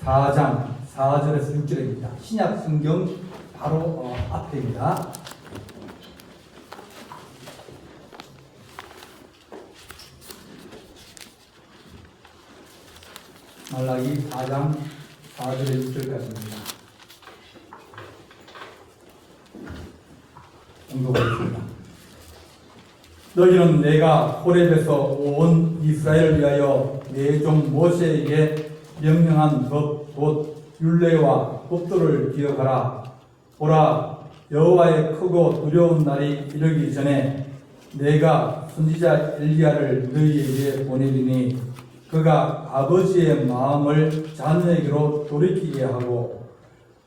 4장 4절에서 6절입니다. 신약 성경 바로 앞에입니다. 말라기 4장 4절에서 6절까지입니다. 공독하겠습니다. 너희는 내가 호렙에서 온 이스라엘을 위하여 내 종 모세에게 명령한 법 곧 율례와 법도를 기억하라. 보라, 여호와의 크고 두려운 날이 이르기 전에 내가 선지자 엘리야를 너희에게 보내리니 그가 아버지의 마음을 자녀에게로 돌이키게 하고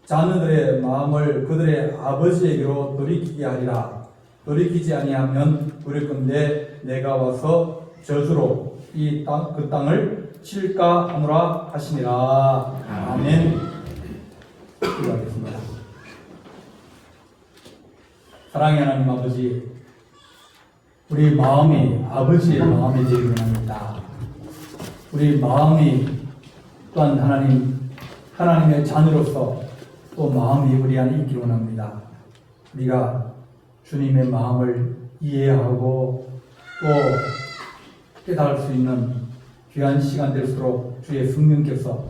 자녀들의 마음을 그들의 아버지에게로 돌이키게 하리라. 돌이키지 아니하면 부를건대 내가 와서 저주로 그 땅을 칠까 하노라 하시니라. 아멘. 기도하겠습니다. 사랑의 하나님 아버지, 우리 마음이 아버지의 마음이 되기 원합니다. 우리 마음이 또한 하나님의 자녀로서 또 마음이 우리 안에 있기 원합니다. 우리가 주님의 마음을 이해하고 또 깨달을 수 있는 귀한 시간 될수록 주의 성령께서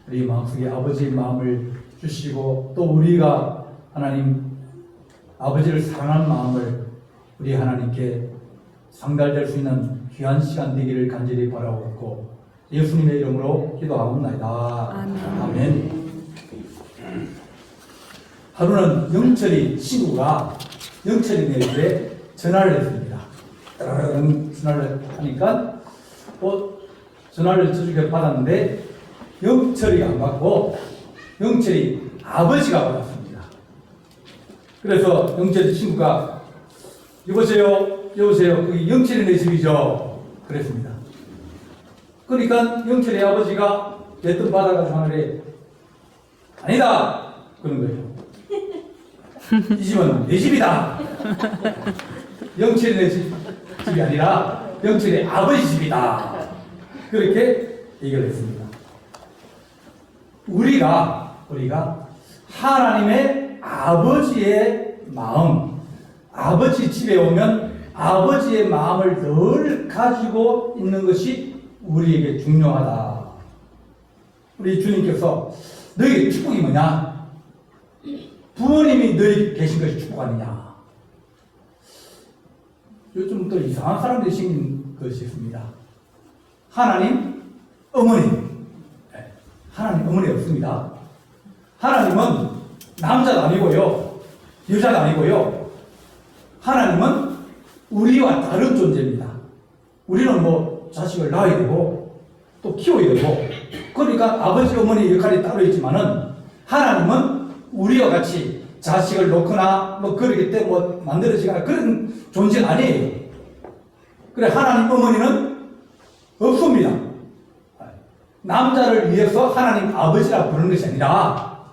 우리 마음속에 아버지의 마음을 주시고 또 우리가 하나님 아버지를 사랑하는 마음을 우리 하나님께 상달될 수 있는 귀한 시간 되기를 간절히 바라옵고 예수님의 이름으로 기도하옵나이다. 아멘. 하루는 영철이 친구가 영철이에게 전화를 했습니다. 전화를 하니까 전화를 저쪽에 받았는데 영철이가 안 받고 영철이 아버지가 받았습니다. 그래서 영철이 친구가 여보세요 그게 영철이네 집이죠 그랬습니다. 그러니까 영철이 아버지가 몇 돈 받아가지고 하늘에 아니다 그런 거예요. 이 집은 내 집이다. 영철이네 집이 아니라 영철이 아버지 집이다. 그렇게 얘기를 했습니다. 우리가 하나님의 아버지의 마음, 아버지 집에 오면 아버지의 마음을 늘 가지고 있는 것이 우리에게 중요하다. 우리 주님께서 너에게 축복이 뭐냐? 부모님이 너에게 계신 것이 축복 아니냐? 요즘 또 이상한 사람들이 생긴 것이 있습니다. 하나님 어머니, 하나님 어머니 없습니다. 하나님은 남자도 아니고요, 여자도 아니고요. 하나님은 우리와 다른 존재입니다. 우리는 뭐 자식을 낳아야 되고 또 키워야 되고 그러니까 아버지 어머니 역할이 따로 있지만은 하나님은 우리와 같이 자식을 놓거나 뭐 그러기 때문에 뭐 만들어지거나 그런 존재가 아니에요. 그래 하나님 어머니는 없습니다. 남자를 위해서 하나님 아버지라고 부르는 것이 아니라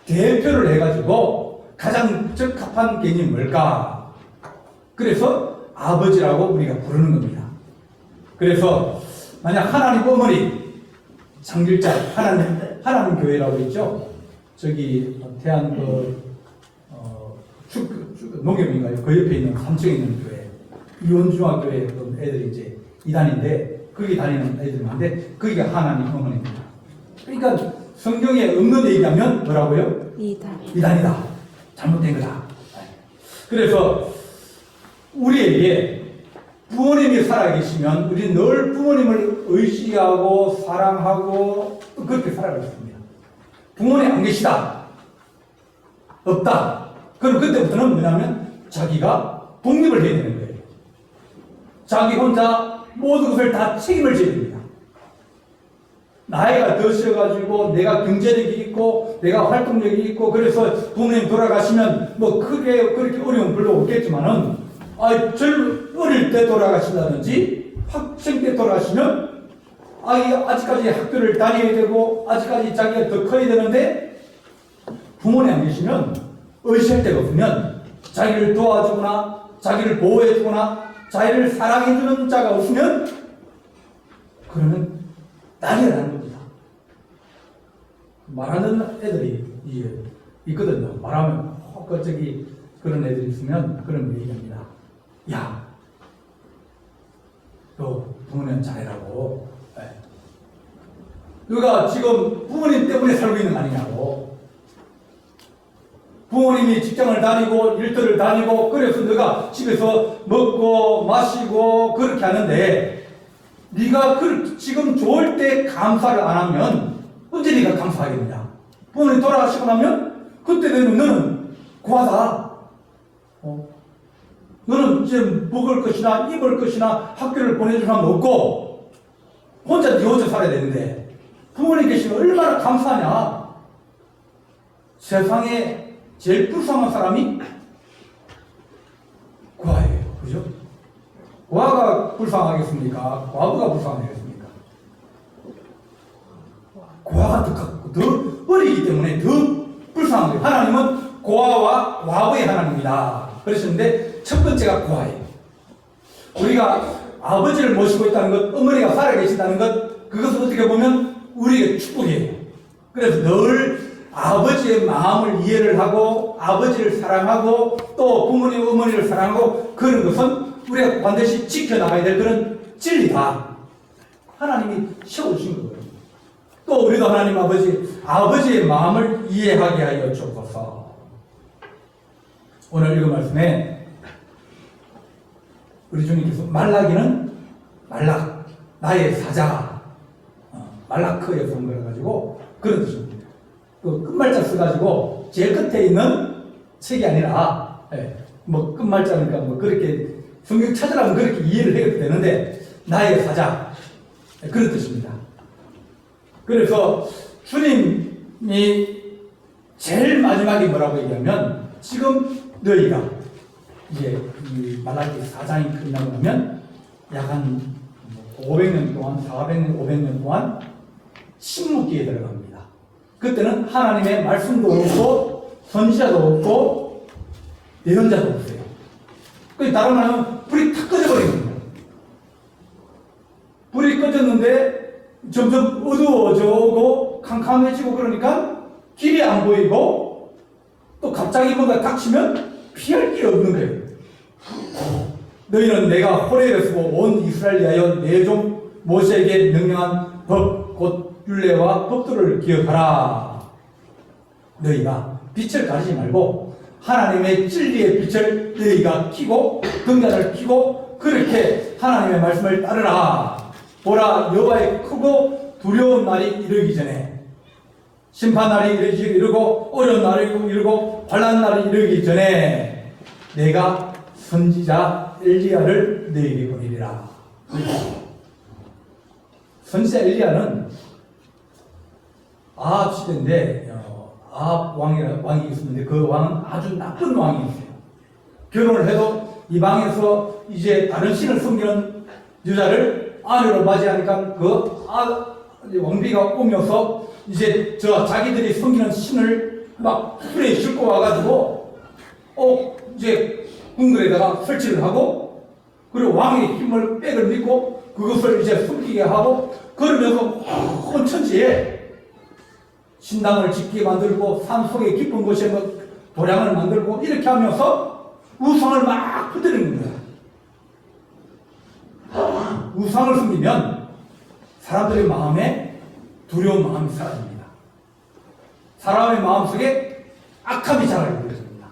대표를 해가지고 가장 적합한 개념이 뭘까? 그래서 아버지라고 우리가 부르는 겁니다. 그래서 만약 하나님 어머니 장길자 하나님 교회라고 있죠. 저기 태안 농협인가요? 그 옆에 있는 3층에 있는 교회 이원중학교에 애들이 이제 2단인데 거기 다니는 애들이 많은데 거기가 하나님 어머니입니다. 그러니까 성경에 없는 얘기하면 뭐라고요? 이단이다. 잘못된 거다. 그래서 우리에게 부모님이 살아계시면 우리는 늘 부모님을 의지하고 사랑하고 그렇게 살아가고 있습니다. 부모님 안 계시다. 없다. 그럼 그때부터는 뭐냐면 자기가 독립을 해야 되는 거예요. 자기 혼자 모든 것을 다 책임을 져야 됩니다. 나이가 드셔가지고 내가 경제력이 있고 내가 활동력이 있고 그래서 부모님 돌아가시면 뭐 크게 그렇게 어려움 별로 없겠지만은 어릴 때 돌아가신다든지 학생 때 돌아가시면 아직까지 학교를 다녀야 되고 아직까지 자기가 더 커야 되는데 부모님 안 계시면 의지할 데가 없으면 자기를 도와주거나 자기를 보호해주거나 자기를 사랑해주는 자가 없으면 그러면 난리가 나는 겁니다. 말하는 애들이 있거든요. 말하면 저기 그런 애들이 있으면 그런 얘기합니다. 야, 너 부모님 잘해라고. 너가 지금 부모님 때문에 살고 있는 거 아니냐고. 부모님이 직장을 다니고 일터를 다니고 그래서 너가 집에서 먹고 마시고 그렇게 하는데 네가 지금 좋을 때 감사를 안 하면 언제 네가 감사하겠느냐. 부모님 돌아가시고 나면 그때 되면 너는 고하다. 너는 이제 먹을 것이나 입을 것이나 학교를 보내줄 사람 없고 혼자 네 혼자 살아야 되는데 부모님 계시면 얼마나 감사하냐. 세상에 제일 불쌍한 사람이 고아예요. 그죠? 고아가 불쌍하겠습니까? 과부가 불쌍하겠습니까? 고아가 더 어리기 때문에 더 불쌍한 거예요. 하나님은 고아와 과부의 하나님이다. 그러시는데 첫 번째가 고아예요. 우리가 아버지를 모시고 있다는 것, 어머니가 살아계신다는 것, 그것을 어떻게 보면 우리에게 축복이에요. 그래서 늘 아버지의 마음을 이해를 하고 아버지를 사랑하고 또 부모님, 어머니를 사랑하고 그런 것은 우리가 반드시 지켜나가야 될 그런 진리다. 하나님이 세워주신 거예요. 또 우리도 하나님 아버지의 마음을 이해하게 하여 주옵소서. 오늘 읽은 말씀에 우리 주님께서 말라기는 말락, 나의 사자, 말라크에서 온 거라 가지고 그런 뜻입니다. 그 끝말자 써가지고 제일 끝에 있는 책이 아니라 뭐 끝말자니까 뭐 그렇게 성경 찾으라면 그렇게 이해를 해도 되는데 나의 사자 그런 뜻입니다. 그래서 주님이 제일 마지막에 뭐라고 얘기하면 지금 너희가 이제 이 말라기 4장이 끝나고 나면 약 한 500년 동안 400년 500년 동안 침묵기에 들어갑니다. 그때는 하나님의 말씀도 없고 선지자도 없고 예언자도 없어요. 다른 말하면 불이 탁 꺼져버린 겁니다. 불이 꺼졌는데 점점 어두워져 오고 캄캄해지고 그러니까 길이 안 보이고 또 갑자기 뭔가 닥치면 피할 길이 없는 거예요. 너희는 내가 호렙에서 온 이스라엘 위하여 내 종 모세에게 명령한 법 곧 율례와 법도를 기억하라. 너희가 빛을 가리지 말고 하나님의 진리의 빛을 너희가 켜고 등잔을 켜고 그렇게 하나님의 말씀을 따르라. 보라, 여호와의 크고 두려운 날이 이르기 전에 심판날이 이르고 어려운 날이 이르고 환난 날이 이르기 전에 내가 선지자 엘리야를 너희에게 보내리라. 선지자 엘리야는 아합 시대인데 아합 왕이 있었는데 그 왕은 아주 나쁜 왕이었어요. 결혼을 해도 이 방에서 이제 다른 신을 섬기는 여자를 아내로 맞이하니까 그 왕비가 오면서 이제 자기들이 섬기는 신을 막 풀에 싣고 와가지고 이제 궁궐에다가 설치를 하고 그리고 왕의 힘을 백을 믿고 그것을 이제 숨기게 하고 그러면서 온 천지에 신당을 짓게 만들고 산속의 깊은 곳에 도량을 만들고 이렇게 하면서 우상을 막 퍼뜨리는 거야. 우상을 숨기면 사람들의 마음에 두려운 마음이 사라집니다. 사람의 마음속에 악함이 자라게 되어집니다.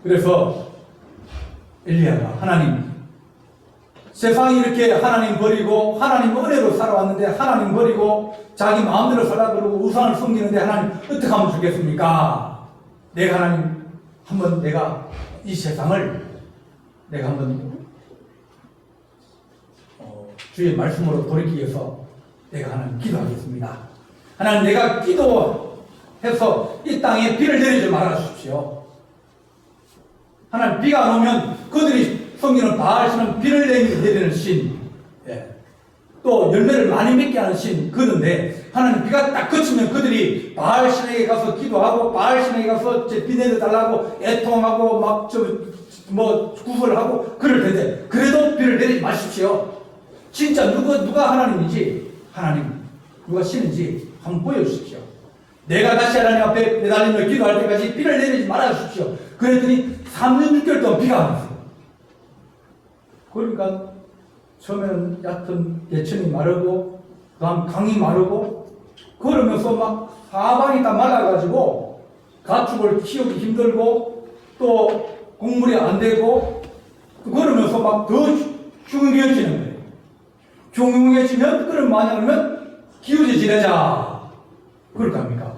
그래서 엘리야가 하나님, 세상이 이렇게 하나님 버리고 하나님 은혜로 살아왔는데 하나님 버리고 자기 마음대로 살라 그러고 우상을 섬기는데 하나님 어떻게 하면 좋겠습니까? 내가 하나님 한번 내가 이 세상을 내가 한번 주의 말씀으로 돌이키기 위해서 내가 하나님 기도하겠습니다. 하나님 내가 기도해서 이 땅에 비를 내리지 말아 주십시오. 하나님 비가 안 오면 그들이 섬기는 바알신은 비를 내리는 신, 또 열매를 많이 맺게 하는 신 그런데 하나님 비가 딱 그치면 그들이 바알신에게 가서 기도하고 바알신에게 가서 비 내려달라고 애통하고 막 구걸하고 그럴 텐데 그래도 비를 내리지 마십시오. 진짜 누가 하나님인지 하나님 누가 쉬는지 한번 보여주십시오. 내가 다시 하나님 앞에 매달리며 기도할 때까지 비를 내리지 말아주십시오. 그랬더니 3년 6개월 동안 비가 안 왔어요. 그러니까 처음에는 얕은 예천이 마르고 그다음 강이 마르고 그러면서 막 사방이 다 말라가지고 가축을 키우기 힘들고 또 곡물이 안 되고 그러면서 막 더 흉흉해지는 거예요. 흉흉해지면 그럼 만약하면 기우제 지내자 그럴까 합니까?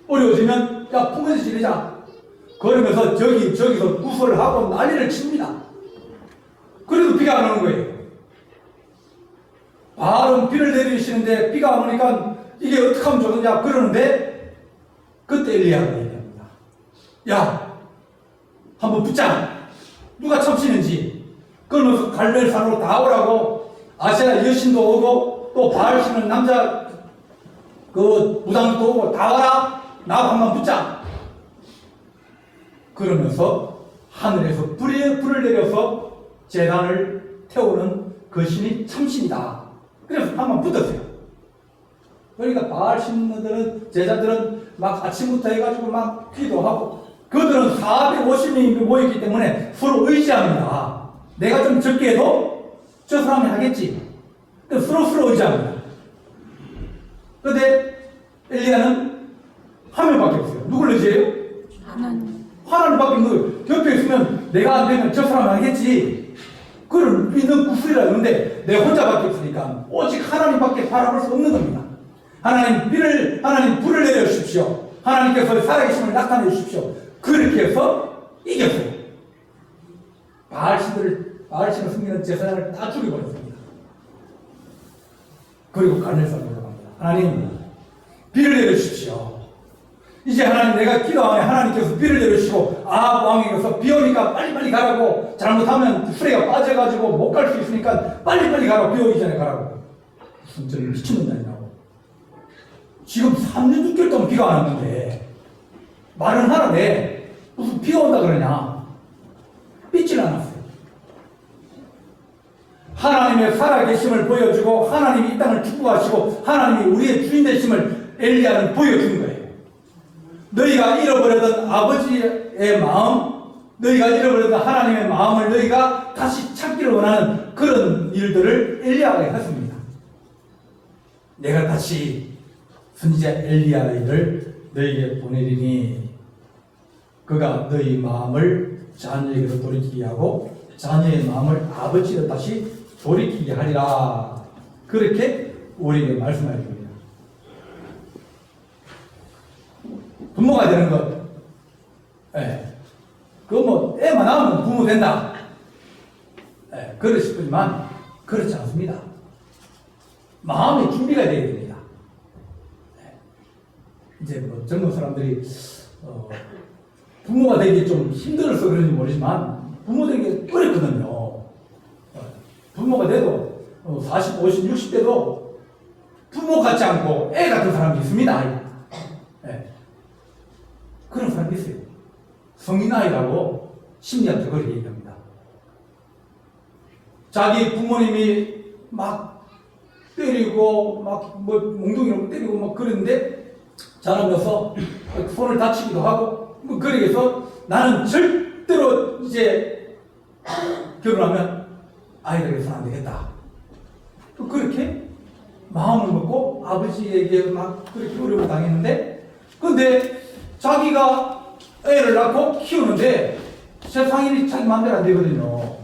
어려워지면 야 풍에서 지내자 그러면서 저기서 구설을 하고 난리를 칩니다. 그래도 비가 안 오는 거예요. 바로 비를 내리시는데 비가 안 오니까 이게 어떻게 하면 좋느냐 그러는데 그때 엘리야가 얘기합니다. 야 한번 붙자. 누가 참치는지. 그러면서 갈멜산으로 다 오라고 아세라 여신도 오고 또 바알 신은 남자 그 무당도 오고 다 와라. 나하고 한번 붙자. 그러면서 하늘에서 불을 내려서 제단을 태우는 그 신이 참신이다. 그래서 한번 붙었어요. 그러니까 바알 신들은 제자들은 막 아침부터 해가지고 막 기도하고 그들은 450명이 모였기 때문에 서로 의지합니다. 내가 좀 적게 해도 저 사람이 하겠지. 서로 의지합니다. 그런데 엘리야는 한 명밖에 없어요. 누굴 의지해요? 하나님밖에 없는 거예요. 옆에 있으면 내가 안 되면 저 사람이 하겠지. 그걸 믿는 구슬이라 그러는데 내 혼자밖에 없으니까 오직 하나님밖에 바라볼 수 없는 겁니다. 하나님 불을 내려주십시오. 하나님께서 살아계심을 나타내 주십시오. 그렇게 해서 이겼어요. 바알신을 숨기는 제사장을 다 죽여버렸습니다. 그리고 갈멜산으로 갑니다. 하나님 비를 내려주십시오. 이제 하나님 내가 기도하면 하나님께서 비를 내려주시고 아합 왕에게서 비 오니까 빨리빨리 가라고 잘못하면 수레가 빠져가지고 못 갈 수 있으니까 빨리빨리 가라고 비 오기 전에 가라고. 무슨 저는 미친놈이라고. 지금 3년 6개월 동안 비가 안 왔는데 말은 하는데 무슨 비가 온다 그러냐. 삐질 않았어요. 하나님의 살아계심을 보여주고 하나님이 이 땅을 축복하시고 하나님이 우리의 주인 되심을 엘리야는 보여준 거예요. 너희가 잃어버렸던 아버지의 마음, 너희가 잃어버렸던 하나님의 마음을 너희가 다시 찾기를 원하는 그런 일들을 엘리야가 했습니다. 내가 다시 선지자 엘리야를 너희에게 보내리니 그가 너희 마음을 자녀에게로 돌이키게 하고 자녀의 마음을 아버지로 다시 돌이키게 하리라. 그렇게 우리에게 말씀하여 줍니다. 부모가 되는 것, 그거 뭐 애만 낳으면 부모 된다. 그러 싶지만 그렇지 않습니다. 마음의 준비가 되어야 됩니다. 이제 뭐 젊은 사람들이 부모가 되기 좀 힘들어서 그런지 모르지만 부모 되기 어렵거든요. 부모가 돼도 40, 50, 60대도 부모 같지 않고 애 같은 사람이 있습니다. 그런 사람이 있어요. 성인아이라고 심리학적으로 얘기합니다. 자기 부모님이 막 때리고 막 뭐 몽둥이로 때리고 막 그러는데 자라면서 손을 다치기도 하고 뭐 그러게 해서 나는 절대로 이제 결혼하면 아이들에게 손 안 되겠다. 또 그렇게 마음을 먹고 아버지에게 막 그렇게 어려움을 당했는데 근데 자기가 애를 낳고 키우는데 세상이 자기 마음대로 안 되거든요.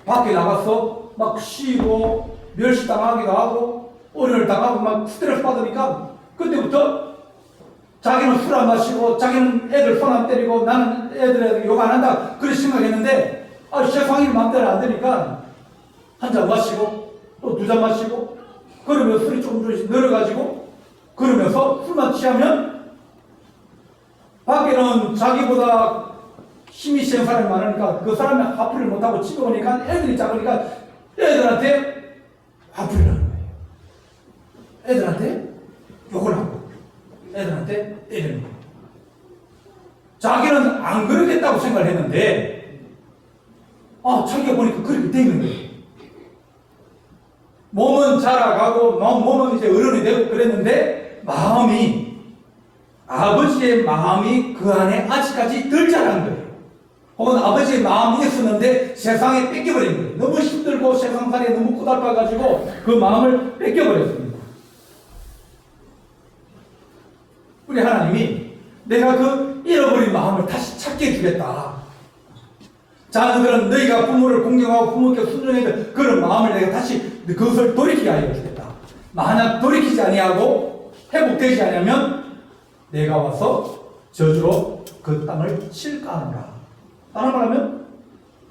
밖에 나가서 막 쉬고 멸시당하기도 하고 어려움을 당하고 막 스트레스 받으니까 그때부터 자기는 술 안 마시고 자기는 애들 손 안 때리고 나는 애들에게 욕 안 한다 그렇게 생각했는데 세상이 마음대로 안 되니까 한 잔 마시고 또 두 잔 마시고 그러면 술이 조금씩 늘어가지고 그러면서 술만 취하면 밖에는 자기보다 힘이 센 사람이 많으니까 그 사람이 화풀이를 못하고 집에 오니까 애들이 작으니까 애들한테 화풀이를 하는 거예요. 애들한테 욕을 하고 애들한테 때리는 거예요. 자기는 안 그러겠다고 생각을 했는데 자기가 보니까 그렇게 돼 있는 거예요. 몸은 자라가고 몸은 이제 어른이 되고 그랬는데 마음이 아버지의 마음이 그 안에 아직까지 덜 자란 거예요. 혹은 아버지의 마음이 있었는데 세상에 뺏겨버린 거예요. 너무 힘들고 세상살이에 너무 꼬달파가지고 그 마음을 뺏겨버렸습니다. 우리 하나님이 내가 그 잃어버린 마음을 다시 찾게 해주겠다. 자녀들은 너희가 부모를 공경하고 부모께 순종했던 그런 마음을 내가 다시 그것을 돌이키게 하여 주겠다. 만약 돌이키지 아니하고 회복되지 않으면 내가 와서 저주로 그 땅을 칠까하노라. 다른 말하면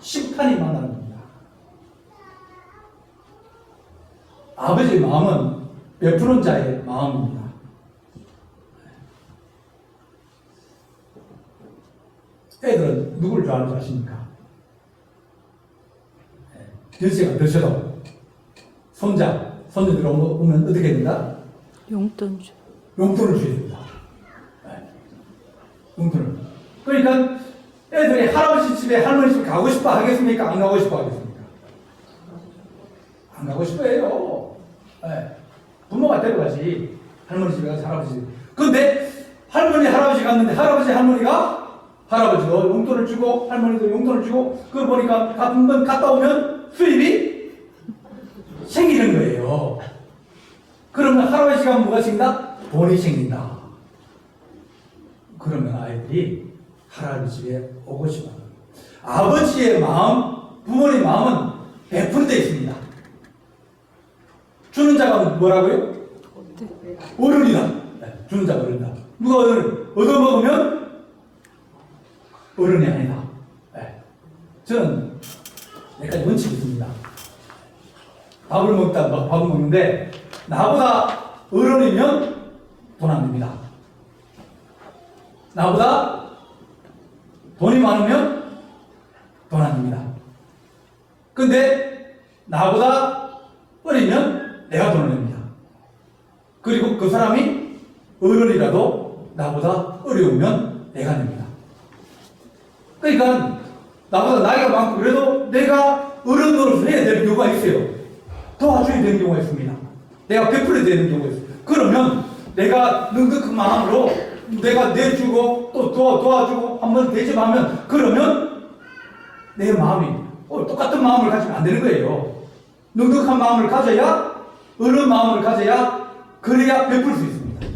심판이 만나는 겁니다. 아버지의 마음은 베푸는 자의 마음입니다. 애들은 누구를 좋아하는 줄 아십니까? 연세가 드셔도 손자, 손녀들 오면 어떻게 된다? 용돈 줘. 용돈을 줘야 됩니다. 용돈을. 그러니까 애들이 할아버지 집에 할머니 집에 가고 싶어 하겠습니까? 안 가고 싶어 하겠습니까? 안 가고 싶어 해요. 부모가 데려가지. 할머니 집에 가서 할아버지 집에. 근데 할머니, 할아버지 갔는데 할아버지, 할머니가 할아버지도 용돈을 주고 할머니도 용돈을 주고 그걸 보니까 한 번 갔다 오면 수입이 생기는 거예요. 그러면 할아버지가 뭐가 생긴다? 돈이 생긴다. 그러면 아이들이 할아버지 집에 오고 싶어요. 아버지의 마음, 부모의 마음은 베푸는 데 있습니다. 주는 자가 뭐라고요? 어른이다. 주는 자가 어른이다. 누가 어른? 얻어먹으면 어른이 아니다. 저는 몇 가지 원칙이 있습니다. 밥을 먹는데 나보다 어른이면 돈 안 냅니다. 나보다 돈이 많으면 돈 안 냅니다. 근데 나보다 어리면 내가 돈을 냅니다. 그리고 그 사람이 어른이라도 나보다 어려우면 내가 냅니다. 그러니까 나보다 나이가 많고 그래도 내가 어른 노릇을 해야 될 경우가 있어요. 도와줘야 되는 경우가 있습니다. 내가 베풀어야 되는 경우가 있어요. 그러면 내가 넉넉한 마음으로 내가 내주고 또 도와주고 한번 대접하면 그러면 내 마음이 똑같은 마음을 가지면 안 되는 거예요. 넉넉한 마음을 가져야 어른 마음을 가져야 그래야 베풀 수 있습니다.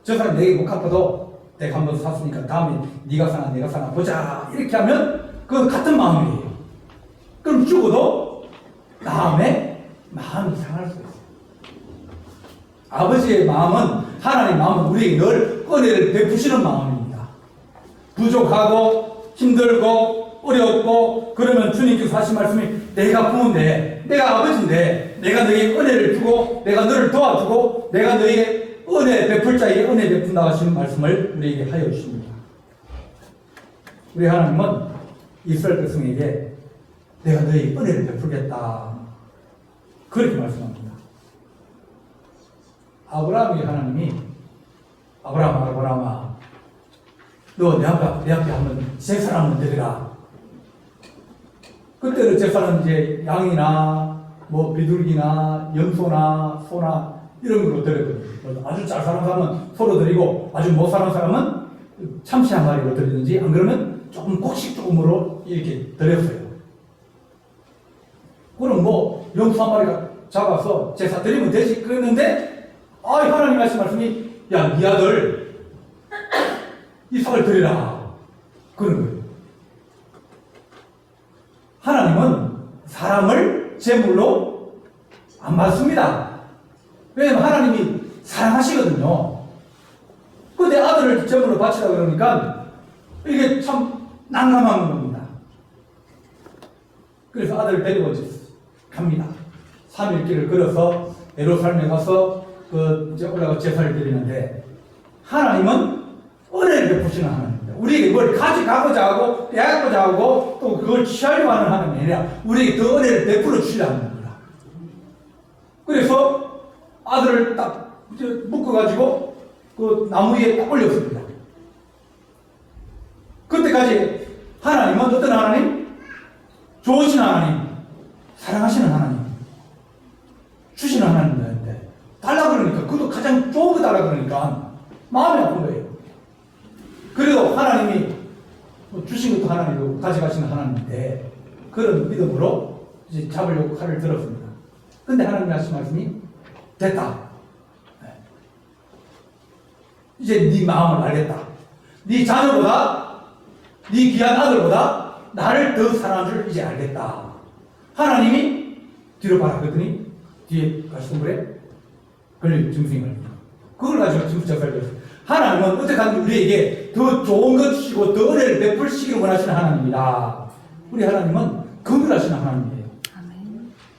저 사람 내게 못 갚아도 내가 한 번 샀으니까 다음에 네가 사나 내가 사나 보자 이렇게 하면 그건 같은 마음이에요. 그럼 죽어도 다음에 마음이 상할 수 있어요. 아버지의 마음은 하나님의 마음은 우리에게 늘 은혜를 베푸시는 마음입니다. 부족하고 힘들고 어렵고 그러면 주님께서 하신 말씀이 내가 부모인데 내가 아버지인데 내가 너에게 은혜를 주고 내가 너를 도와주고 내가 너에게 은혜 베풀 자에게 은혜 베푼다 하시는 말씀을 우리에게 하여 주십니다. 우리 하나님은 이스라엘 백성에게 내가 너에게 은혜를 베풀겠다 그렇게 말씀합니다. 아브라함이 하나님이 아브라함아 너 내 앞에 한번 제사를 한번 드리라. 그때는 제사는 이제 양이나 뭐 비둘기나 염소나 소나 이런 걸로 드렸거든요. 아주 잘 사는 사람은 소로 드리고 아주 못 사는 사람은 참치 한 마리로 드리든지 안 그러면 조금 곡식 조금으로 이렇게 드렸어요. 그럼 뭐 염소 한 마리가 잡아서 제사 드리면 되지 그랬는데 하나님 하신 말씀이 야 네 아들 이삭을 드리라 그런 거예요. 하나님은 사람을 제물로 안 받습니다. 왜냐면 하나님이 사랑하시거든요. 근데 아들을 제물로 바치라 그러니까 이게 참 난감한 겁니다. 그래서 아들을 데리고 갑니다. 3일 길을 걸어서 예루살렘에 가서 이제 올라가 제사를 드리는데 하나님은 은혜를 베푸시는 하나님입니다. 우리에게 뭘 가져가고자 하고 빼앗고자 하고 또 그걸 취하려고 하는 하나님이 아니라 우리에게 더 은혜를 베풀어 주시려는 겁니다. 그래서 아들을 딱 묶어가지고 그 나무 위에 딱 올렸습니다. 그때까지 하나님은 어떤 하나님? 좋으신 하나님, 사랑하시는 하나님. 달라 그러니까 마음이 아픈 거예요. 그래도 하나님이 주신 것도 하나님이고 가져가시는 하나님인데 그런 믿음으로 이제 잡으려고 칼을 들었습니다. 근데 하나님 하신 말씀이 됐다. 이제 네 마음을 알겠다. 네 자녀보다 네 귀한 아들보다 나를 더 사랑하는 줄 이제 알겠다. 하나님이 뒤로 봐라 그랬더니 뒤에 가시덤불에 걸린 짐승이 말입니다. 그걸 가지고 짐승 작사를 했어요. 하나님은 어떻게 하든지 우리에게 더 좋은 것 주시고 더 은혜를 베풀시기를 원하시는 하나님입니다. 우리 하나님은 긍휼하시는 하나님이에요.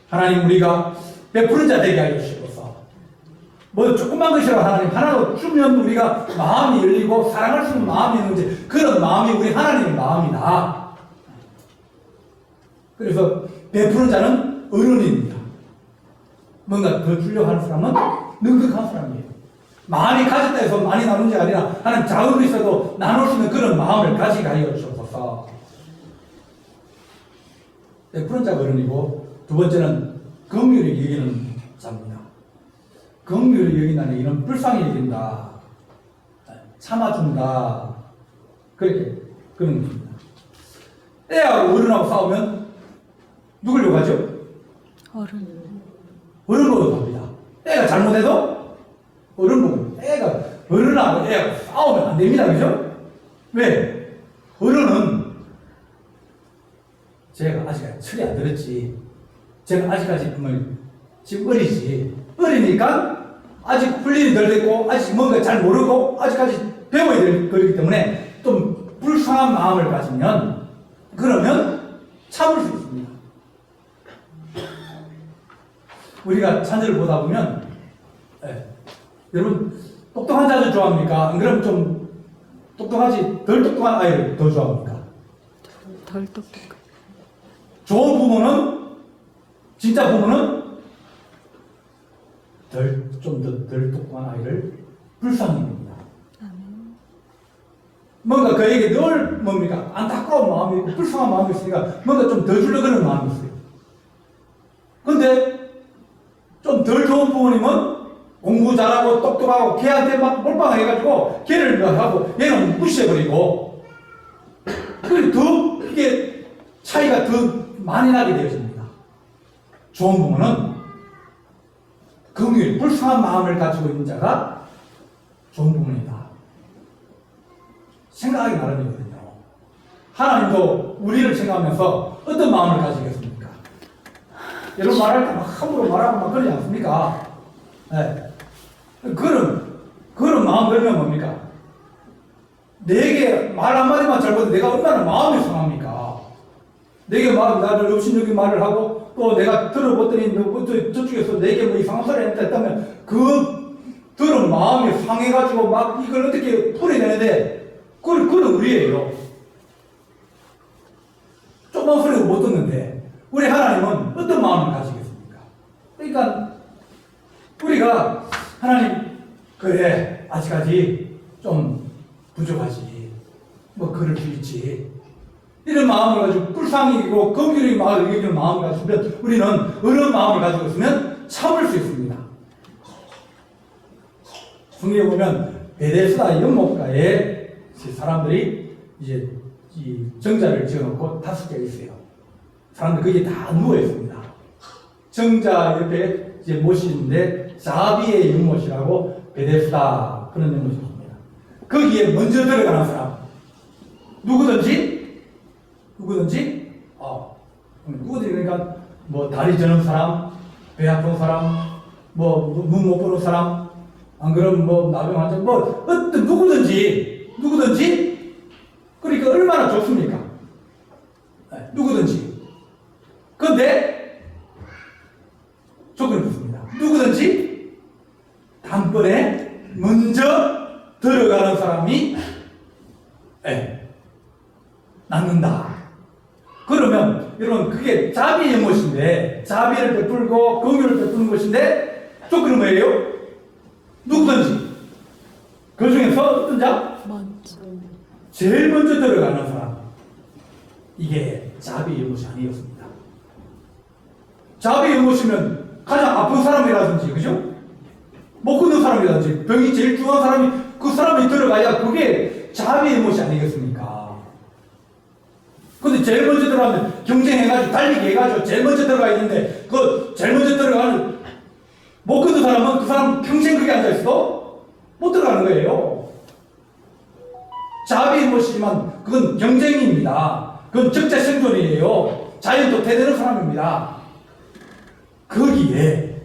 하나님 우리가 베푸는 자 되게 하여 주시옵소서. 뭐 조그만 것이라도 하나님 하나로 주면 우리가 마음이 열리고 사랑할 수 있는 마음이 있는지 그런 마음이 우리 하나님의 마음이다. 그래서 베푸는 자는 어른입니다. 뭔가 더 주려고 하는 사람은 능력한 사람이에요. 많이 가졌다 해서 많이 나누는 게 아니라 하나님 작은 거 있어도 나눌 수 있는 그런 마음을 가지게 하여 주옵소서. 베푸는 자가 어른이고 두 번째는 긍휼히 여기는 자입니다. 긍휼히 여긴다는 얘기는 불쌍히 여긴다. 참아준다. 그렇게 그런 겁니다. 애하고 어른하고 싸우면 누굴 욕하죠? 어른 보고 갑니다. 애가 잘못해도 어른 보고 애가 어른하고 애하고 싸우면 안 됩니다. 그죠? 왜? 어른은 제가 아직 철이 안 들었지. 제가 아직까지 지금 어리지. 어리니까 아직 훈련이 덜 됐고 아직 뭔가 잘 모르고 아직까지 배워야 될 거기 때문에 좀 불쌍한 마음을 가지면 그러면 참을 수 있습니다. 우리가 자녀를 보다 보면 여러분 똑똑한 자녀 좋아합니까? 안 그러면 좀 똑똑하지 덜 똑똑한 아이를 더 좋아합니까? 덜 똑똑해. 좋은 부모는 진짜 부모는 좀 더 덜 똑똑한 아이를 불쌍히 여깁니다. 뭔가 그에게 늘 뭡니까? 안타까운 마음이 있고 불쌍한 마음이 있으니까 뭔가 좀 더 주려고 하는 마음이 있어요. 근데 좀 덜 좋은 부모님은 공부 잘하고 똑똑하고 걔한테 막 몰빵해가지고 걔를 하고 얘는 무시해버리고 그래서 더 이게 차이가 더 많이 나게 되어집니다. 좋은 부모는 긍휼, 불쌍한 마음을 가지고 있는 자가 좋은 부모이다. 생각하기 나름이거든요. 하나님도 우리를 생각하면서 어떤 마음을 가지겠습니까? 여러분 말할 때 막 함부로 말하고 막 그러지 않습니까? 네. 그런 마음 들면 뭡니까? 내게 말 한마디만 잘못해도 내가 얼마나 마음이 상합니까? 내게 나를 업신여긴 말을 하고 또 내가 들어봤더니 저쪽에서 내게 뭐 이상한 소리 했다면 그 들은 마음이 상해가지고 막 이걸 어떻게 풀어내는데 그건 우리예요. 조그만 소리도 못 듣는데 우리 하나님은 어떤 마음을 가지겠습니까? 그러니까 우리가 하나님 그래 아직까지 좀 부족하지 뭐 그럴 수 있지 이런 마음을 가지고 불쌍히고 긍휼히 마음을 여기는 마음을 가지면 우리는 어려운 마음을 가지고 있으면 참을 수 있습니다. 성경에 보면 베데스다 연못가에 사람들이 이제 이 정자를 지어놓고 5개 있어요. 사람들 거기에 다 누워 있습니다. 정자 옆에 이제 못이 있는데 자비의 연못이라고 베데스다 그런 연못이 있습니다. 거기에 먼저 들어가는 사람 누구든지 그러니까 뭐 다리 저는 사람, 배 아픈 사람, 뭐 눈 못 보는 사람, 안 그러면 뭐 나병 환자, 뭐 어떤 누구든지 그러니까 얼마나 좋습니까? 네, 누구든지. 그런데 조건이 붙습니다. 누구든지 단번에 먼저 들어가는 사람이 낫는다. 그러면 여러분 그게 자비의 연못인데 자비를 베풀고 긍휼을 베푸는 것인데 조건은 뭐예요? 누구든지 그 중에서 어떤 자? 제일 먼저 들어가는 사람. 이게 자비의 연못이 아니었습니다. 자비의 연못이면 가장 아픈 사람이라든지 그죠? 못 걷는 사람이라든지 병이 제일 중요한 사람이 그 사람이 들어가야 그게 자비의 못이 아니겠습니까? 근데 제일 먼저 들어가면 경쟁해가지고 달리기 해가지고 제일 먼저 들어가 있는데 그 제일 먼저 들어가는 못 걷는 사람은 그 사람 평생 거기 앉아있어도 못 들어가는 거예요. 자비의 못이지만 그건 경쟁입니다. 그건 적자 생존이에요. 자연 도태되는 사람입니다. 거기에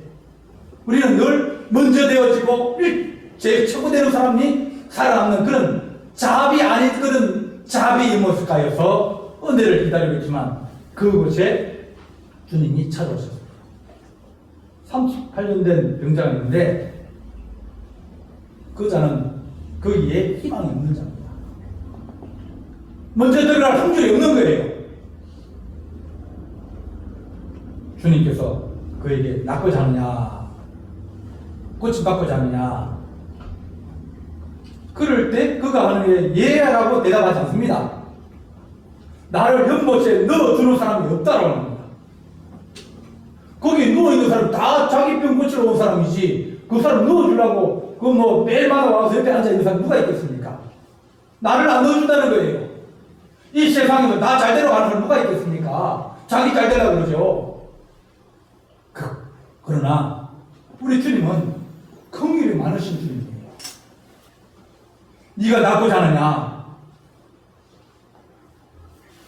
우리는 늘 먼저 되어지고 제일 최고 되는 사람이 살아남는 그런 자비 아닌 그런 자비의 모습 가여서 은혜를 기다리고 있지만 그곳에 주님이 찾아오셨습니다. 38년 된 병자가 있는데 그 자는 거기에 희망이 없는 자입니다. 먼저 들어갈 확률이 없는 거예요. 주님께서 그에게 낫고자 하느냐 고침받고자 하느냐 그럴 때 그가 하는 게 예라고 대답하지 않습니다. 나를 연못에 넣어주는 사람이 없다라고 합니다. 거기 누워있는 사람 다 자기 병 고치러 온 사람이지 그 사람 넣어주려고 그 뭐 매일마다 와서 옆에 앉아있는 사람 누가 있겠습니까? 나를 안 넣어준다는 거예요. 이 세상에서 나 잘되러 가는 사람 누가 있겠습니까? 자기 잘되려고 그러죠. 그러나 우리 주님은 긍휼이 많으신 주님이에요. 네가 낫고자 하느냐?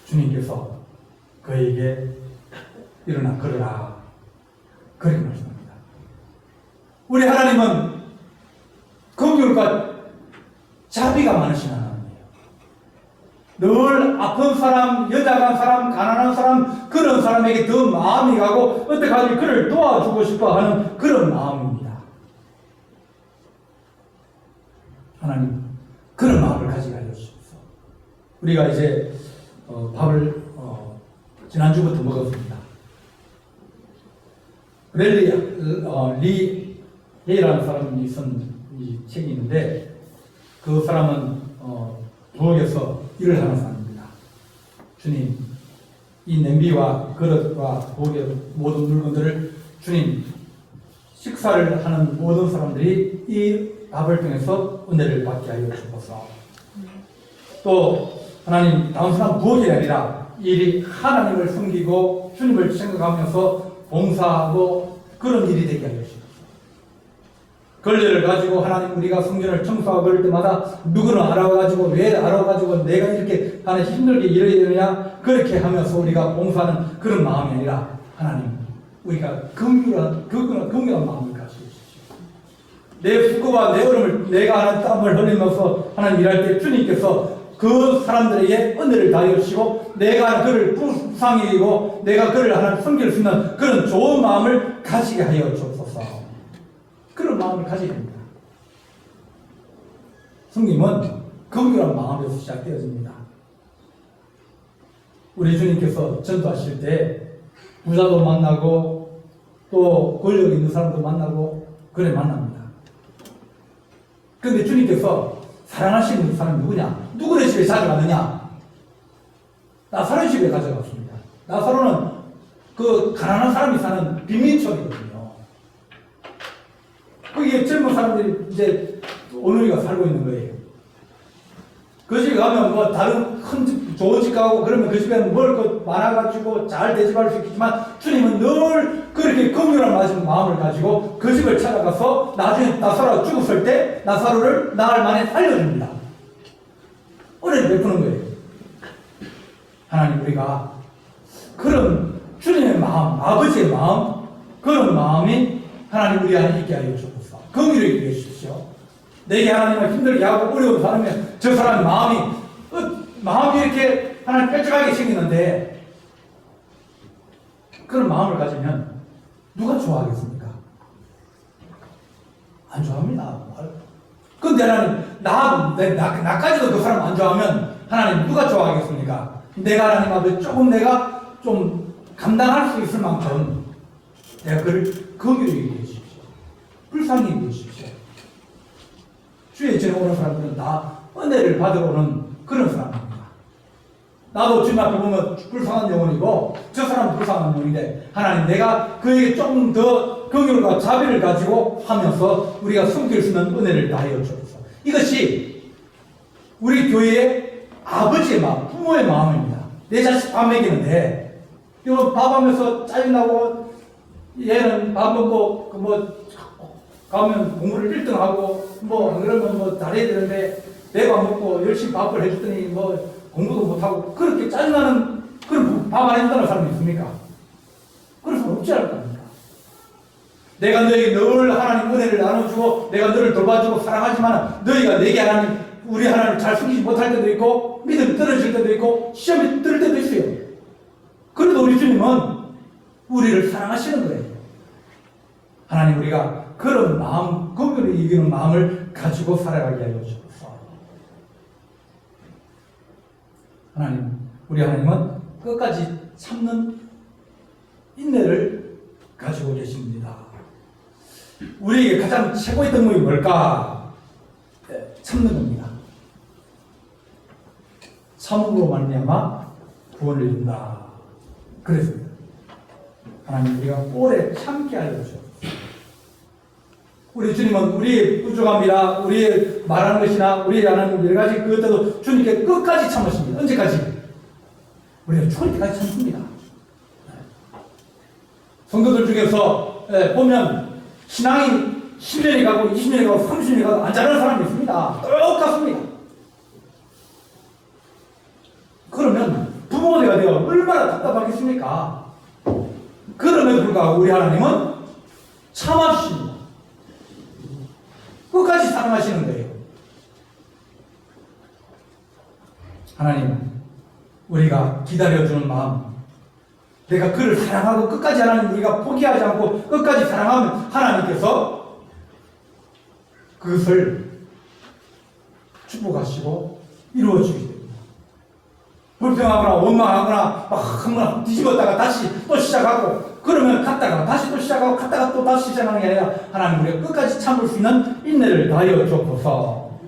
주님께서 그에게 일어나 걸으라 그렇게 말씀합니다. 우리 하나님은 긍휼과 자비가 많으신 하나님이에요. 늘 아픈 사람, 여자간 사람, 가난한 사람 그런 사람에게 더 마음이 가고 어떻게하지 그를 도와주고 싶어하는 그런 마음입니다. 하나님 그런 마음을 가지게 하여 주십시오. 우리가 이제 밥을 지난주부터 먹었습니다. 리 헤이라는 사람이 쓴 이 책이 있는데 그 사람은 부엌에서 일을 하는 사람입니다. 주님, 이 냄비와 그릇과 부엌의 모든 물건들을 주님 식사를 하는 모든 사람들이 이 밥을 통해서 은혜를 받게 하여 주옵소서. 또 하나님 단순한 부엌이 아니라 일이 하나님을 섬기고 주님을 생각하면서 봉사하고 그런 일이 되게 하여 주옵소서. 권리를 가지고 하나님 우리가 성전을 청소하고 그럴 때마다 누구는 알아가지고 왜 알아가지고 내가 이렇게 하나 힘들게 일해야 되느냐 그렇게 하면서 우리가 봉사하는 그런 마음이 아니라 하나님 우리가 긍휼한 마음을 가지고 주십시오. 내 수고와 내 얼음을 내가 하는 땀을 흘리면서 하나님 일할 때 주님께서 그 사람들에게 은혜를 다해 주시고 내가 그를 불쌍히 여기고 내가 그를 하나님 섬길 수 있는 그런 좋은 마음을 가지게 하여 주옵소서. 그런 마음을 가져야 됩니다. 성님은 긍휼한 마음에서 시작되어집니다. 우리 주님께서 전도하실 때 부자도 만나고 또 권력 있는 사람도 만나고 그래 만납니다. 그런데 주님께서 사랑하시는 사람이 누구냐? 누구네 집에 자주 가느냐? 나사로 집에 가져갔습니다. 나사로는 그 가난한 사람이 사는 빈민촌이거든요. 거기에 젊은 사람들이 이제 오늘이가 살고 있는 거예요. 그 집에 가면 뭐 다른 큰 집, 좋은 집 가고 그러면 그 집에는 먹을 것 많아가지고 잘 대접할 수 있겠지만 주님은 늘 그렇게 긍휼한 마음을 가지고 그 집을 찾아가서 나중에 나사로가 죽었을 때 나사로를 나흘 만에 살려줍니다. 은혜를 베푸는 거예요. 하나님 우리가 그런 주님의 마음, 아버지의 마음 그런 마음이 하나님 우리 안에 있게 하여 주옵소서. 긍휼히 여겨 주십시오. 내게 하나님을 힘들게 하고 어려운 사람이면 저 사람의 마음이 이렇게 하나님 뾰족하게 생기는데 그런 마음을 가지면 누가 좋아하겠습니까? 안 좋아합니다. 근데 하나님 나까지도 그 사람 안 좋아하면 하나님 누가 좋아하겠습니까? 내가 하나님 앞에 조금 내가 좀 감당할 수 있을 만큼 내가 그를 긍휼히 여겨 주십시오. 불쌍히 여겨 주십시오. 주의 전에 오는 사람들은 다 은혜를 받으러 오는 그런 사람입니다. 나도 주님 앞에 보면 불쌍한 영혼이고 저 사람은 불쌍한 영혼인데 하나님 내가 그에게 좀 더 또 긍휼과 자비를 가지고 하면서 우리가 섬길 수 있는 은혜를 다하여 주옵소서. 이것이 우리 교회의 아버지의 마음, 부모의 마음입니다. 내 자식 밥 먹이는데 이거 밥하면서 짜증나고 얘는 밥 먹고 가면 공부를 1등하고 안 그러면 잘해야 되는데 내가 먹고 열심히 밥을 해줬더니 공부도 못하고 그렇게 짜증나는 그런 밥 안 해준다는 사람이 있습니까? 그럴 수 없지 않을까? 내가 너에게 늘 하나님 은혜를 나눠주고 내가 너를 돌봐주고 사랑하지만 너희가 내게 하나님 우리 하나님을 잘 숨기지 못할 때도 있고 믿음이 떨어질 때도 있고 시험이 뜰 때도 있어요. 그래도 우리 주님은 우리를 사랑하시는 거예요. 하나님 우리가 그런 마음, 긍휼을 이기는 마음을 가지고 살아가게 하여 주옵소서. 하나님, 우리 하나님은 끝까지 참는 인내를 가지고 계십니다. 우리에게 가장 최고의 덕목이 뭘까? 참는 겁니다. 참음으로 말미암아 구원을 이룬다. 그랬습니다. 하나님 우리가 오래 참게 하여 주옵소서. 우리 주님은 우리의 부족함이나 우리의 말하는 것이나 우리의 하나님 여러 가지 그것들도 주님께 끝까지 참으십니다. 언제까지? 우리가 죽을 때까지 참습니다. 성도들 중에서 보면 신앙이 10년이 가고 20년이 가고 30년이 가도 안 자라는 사람이 있습니다. 똑같습니다. 그러면 부모가 되어 얼마나 답답하겠습니까? 그럼에도 불구하고 우리 하나님은 참아주십니다. 끝까지 사랑하시는 거예요. 하나님, 우리가 기다려주는 마음, 내가 그를 사랑하고 끝까지 하나님 우리가 포기하지 않고 끝까지 사랑하면 하나님께서 그것을 축복하시고 이루어주게 됩니다. 불평하거나 원망하거나 막 뒤집었다가 다시 또 시작하고 그러면 갔다가 다시 또 시작하고 갔다가 또 다시 시작하는 게 아니라 하나님 우리가 끝까지 참을 수 있는 인내를 다하여 주옵소서.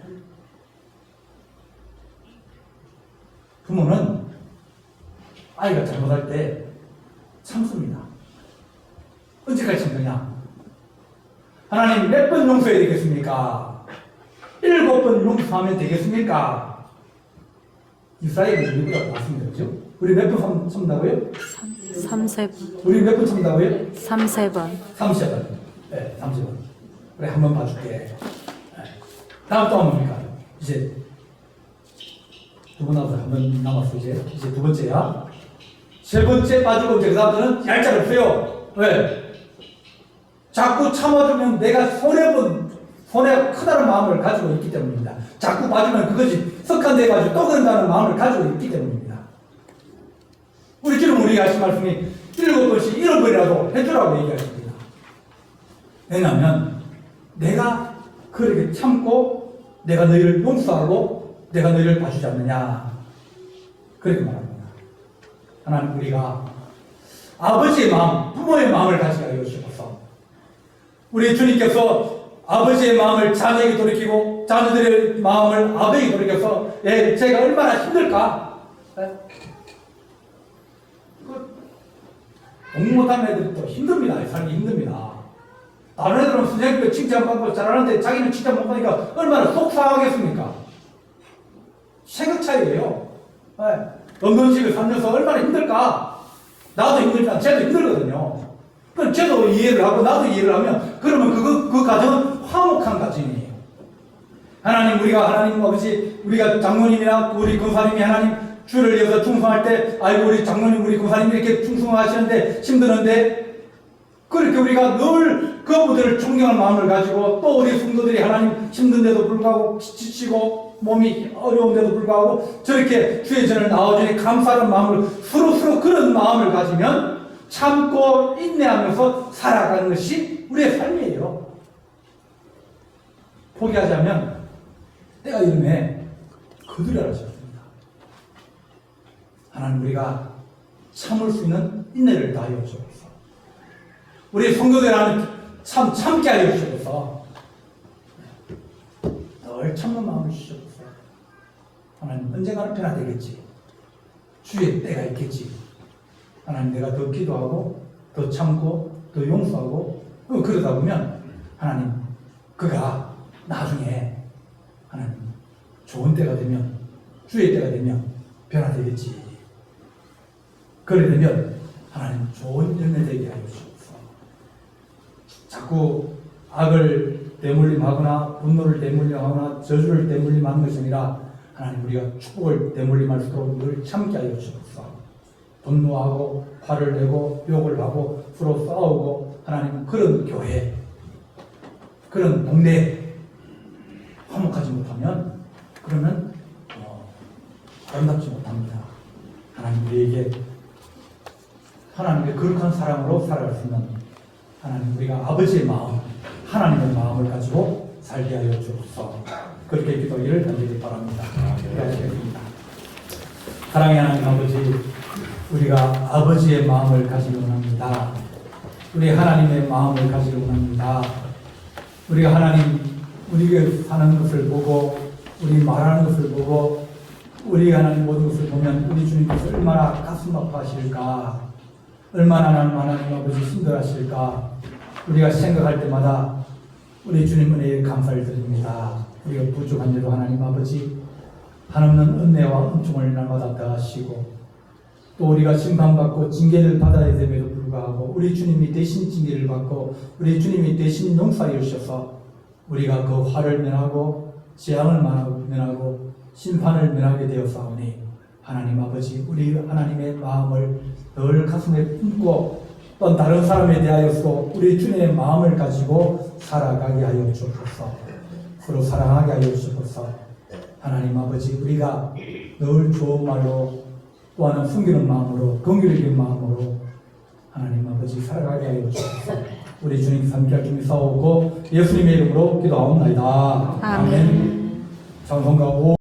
부모는 아이가 잘못할 때 참습니다. 언제까지 참느냐? 하나님 몇 번 용서해야 되겠습니까? 7번 용서하면 되겠습니까? 이스라엘은 우리보다 많습니다. 그죠? 우리 몇 번 참는다고요? 3세 우리 몇 번 참는다고요? 3번. 30번. 네, 30번. 그래, 한 번 봐줄게. 네. 다음 또 한 번입니까? 이제 두 번 남았어. 한 번 남았어. 이제 두 번째야. 세 번째 빠지고 이제 그 다음에는 얄짤 없어요. 왜? 자꾸 참아주면 내가 손해가 크다는 마음을 가지고 있기 때문입니다. 자꾸 봐주면 그것이 석한돼가지고 또 그런다는 마음을 가지고 있기 때문입니다. 우리 주님 우리가 하신 말씀이 7번씩 1번이라도 해주라고 얘기하십니다. 왜냐하면 내가 그렇게 참고 내가 너희를 용서하고 내가 너희를 봐주지 않느냐 그렇게 말합니다. 하나님 우리가 아버지의 마음, 부모의 마음을 가지게 하여 주셔서 우리 주님께서 아버지의 마음을 자녀에게 돌이키고 자녀들의 마음을 아버지에게 돌이켜서 제가 얼마나 힘들까? 공부 못하는 애들도 힘듭니다. 살기 힘듭니다. 다른 애들은 선생님께 칭찬받고 잘하는데 자기는 칭찬 못 받으니까 얼마나 속상하겠습니까? 생각 차이예요. 없는 집에 살면서 얼마나 힘들까? 나도 힘들지만 쟤도 힘들거든요. 그럼 쟤도 이해를 하고 나도 이해를 하면 그러면 그 가정은 화목한 가정이에요. 하나님 우리가 하나님 아버지 우리가 장로님이나 우리 권사님이 하나님 주를 위해서 충성할 때 아이고 우리 장로님 우리 권사님 이렇게 충성하시는데 힘드는데 그렇게 우리가 늘 그분들을 존경하는 마음을 가지고 또 우리 성도들이 하나님 힘든데도 불구하고 지치고 몸이 어려운데도 불구하고 저렇게 주의 전을 나와주니 감사하는 마음을 서로 그런 마음을 가지면 참고 인내하면서 살아가는 것이 우리의 삶이에요. 포기하자면 때가 이름에 거두려라 싶습니다. 하나님 우리가 참을 수 있는 인내를 다하여 주옵소서. 우리 성도들 하나님 참게 하여 주옵소서. 늘 참는 마음을 주옵소서. 하나님 언젠가는 변화되겠지. 주의 때가 있겠지. 하나님 내가 더 기도하고 더 참고 더 용서하고 그러다 보면 하나님 그가 나중에 하나님 좋은 때가 되면 주의 때가 되면 변화되겠지. 그래 되면 하나님 좋은 열매 되게 하여 주옵소서. 자꾸 악을 대물림하거나 분노를 대물림하거나 저주를 대물림하는 것이 아니라 하나님 우리가 축복을 대물림할 수 있도록 늘 참게 하여 주옵소서. 분노하고 화를 내고 욕을 하고 서로 싸우고 하나님 그런 교회 그런 동네에 화목하지 못하면 그러면 아름답지 못합니다. 하나님 우리에게 하나님의 거룩한 사랑으로 살아갈 수 있는 하나님 우리가 아버지의 마음 하나님의 마음을 가지고 살게 하여 주옵소서. 그렇게 기도하기를 간절히 바랍니다. 기도하시겠습니다. 사랑의 하나님 아버지 우리가 아버지의 마음을 가지기 원합니다. 우리 하나님의 마음을 가지기 원합니다. 우리가 하나님 우리가 사는 것을 보고 우리 말하는 것을 보고 우리 하나님 모든 것을 보면 우리 주님께서 얼마나 가슴 아파하실까 얼마나 하나님 아버지 힘들어하실까 우리가 생각할 때마다 우리 주님 은혜에 감사를 드립니다. 우리가 부족한데도 하나님 아버지 한없는 은혜와 은총을 날마다 더하시고 또 우리가 심판받고 징계를 받아야 됨에도 불구하고 우리 주님이 대신 징계를 받고 우리 주님이 대신 용서해 주셔서 우리가 그 화를 면하고 재앙을 면하고 심판을 면하게 되었사오니 하나님 아버지 우리 하나님의 마음을 늘 가슴에 품고 또 다른 사람에 대하여서 우리 주님의 마음을 가지고 살아가게 하여 주옵소서. 서로 사랑하게 하여 주옵소서. 하나님 아버지 우리가 늘 좋은 말로 또한 숨기는 마음으로 긍휼의 마음으로 하나님 아버지 살아가게 하여 주옵소서. 우리 주님께서 함께할 주님 싸우고 예수님의 이름으로 기도하옵나이다. 아멘. 찬송가 5